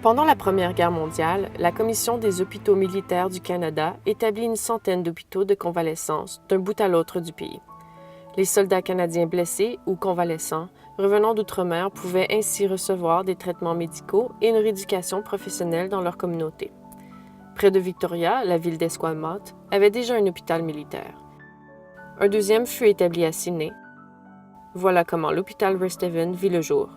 Pendant la Première Guerre mondiale, la Commission des hôpitaux militaires du Canada établit une centaine d'hôpitaux de convalescence d'un bout à l'autre du pays. Les soldats canadiens blessés ou convalescents revenant d'outre-mer pouvaient ainsi recevoir des traitements médicaux et une rééducation professionnelle dans leur communauté. Près de Victoria, la ville d'Esquimalt avait déjà un hôpital militaire. Un deuxième fut établi à Sydney. Voilà comment l'hôpital Resthaven vit le jour.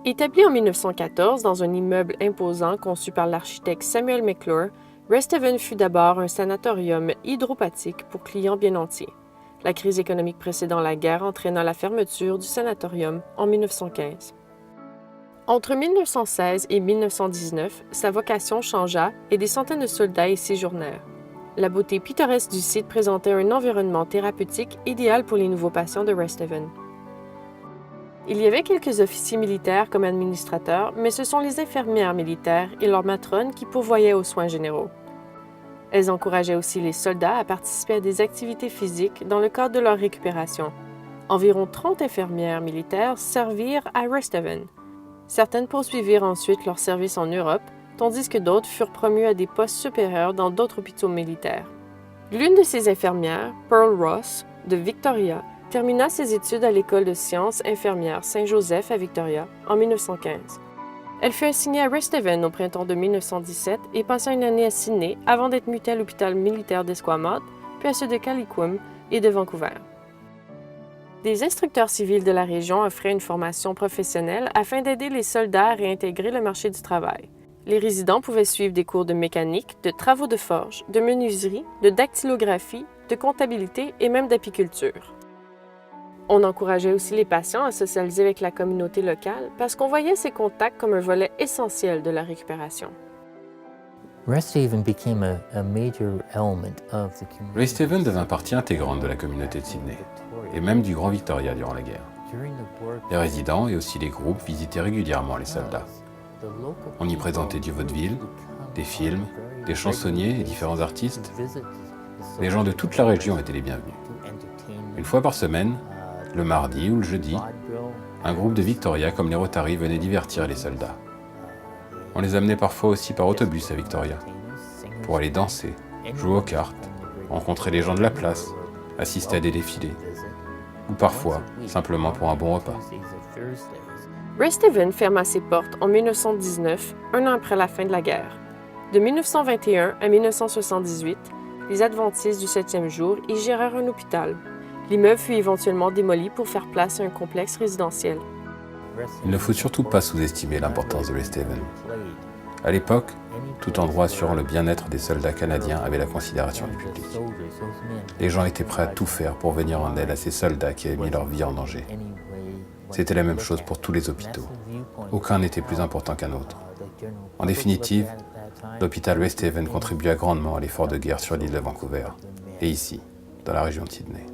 Établi en 1914 dans un immeuble imposant conçu par l'architecte Samuel McClure, Resthaven fut d'abord un sanatorium hydropathique pour clients bien entiers. La crise économique précédant la guerre entraîna la fermeture du sanatorium en 1915. Entre 1916 et 1919, sa vocation changea et des centaines de soldats y séjournèrent. La beauté pittoresque du site présentait un environnement thérapeutique idéal pour les nouveaux patients de Resthaven. Il y avait quelques officiers militaires comme administrateurs, mais ce sont les infirmières militaires et leurs matrones qui pourvoyaient aux soins généraux. Elles encourageaient aussi les soldats à participer à des activités physiques dans le cadre de leur récupération. Environ 30 infirmières militaires servirent à Resthaven. Certaines poursuivirent ensuite leur service en Europe, tandis que d'autres furent promues à des postes supérieurs dans d'autres hôpitaux militaires. L'une de ces infirmières, Pearl Ross, de Victoria, termina ses études à l'École de sciences infirmières Saint-Joseph à Victoria en 1915. Elle fut assignée à Resthaven au printemps de 1917 et passa une année à Sydney avant d'être mutée à l'hôpital militaire d'Esquimalt, puis à ceux de Qualiquim et de Vancouver. Des instructeurs civils de la région offraient une formation professionnelle afin d'aider les soldats à réintégrer le marché du travail. Les résidents pouvaient suivre des cours de mécanique, de travaux de forge, de menuiserie, de dactylographie, de comptabilité et même d'apiculture. On encourageait aussi les patients à socialiser avec la communauté locale parce qu'on voyait ces contacts comme un volet essentiel de la récupération. Resthaven devint partie intégrante de la communauté de Sydney, et même du Grand Victoria durant la guerre. Les résidents et aussi les groupes visitaient régulièrement les soldats. On y présentait du vaudeville, des films, des chansonniers et différents artistes. Les gens de toute la région étaient les bienvenus. Une fois par semaine, le mardi ou le jeudi, un groupe de Victoria comme les Rotary venait divertir les soldats. On les amenait parfois aussi par autobus à Victoria, pour aller danser, jouer aux cartes, rencontrer les gens de la place, assister à des défilés, ou parfois simplement pour un bon repas. Resthaven ferma ses portes en 1919, un an après la fin de la guerre. De 1921 à 1978, les Adventistes du 7e jour y gérèrent un hôpital. L'immeuble fut éventuellement démoli pour faire place à un complexe résidentiel. Il ne faut surtout pas sous-estimer l'importance de Resthaven. À l'époque, tout endroit assurant le bien-être des soldats canadiens avait la considération du public. Les gens étaient prêts à tout faire pour venir en aide à ces soldats qui avaient mis leur vie en danger. C'était la même chose pour tous les hôpitaux. Aucun n'était plus important qu'un autre. En définitive, l'hôpital Resthaven contribua grandement à l'effort de guerre sur l'île de Vancouver, et ici, dans la région de Sydney.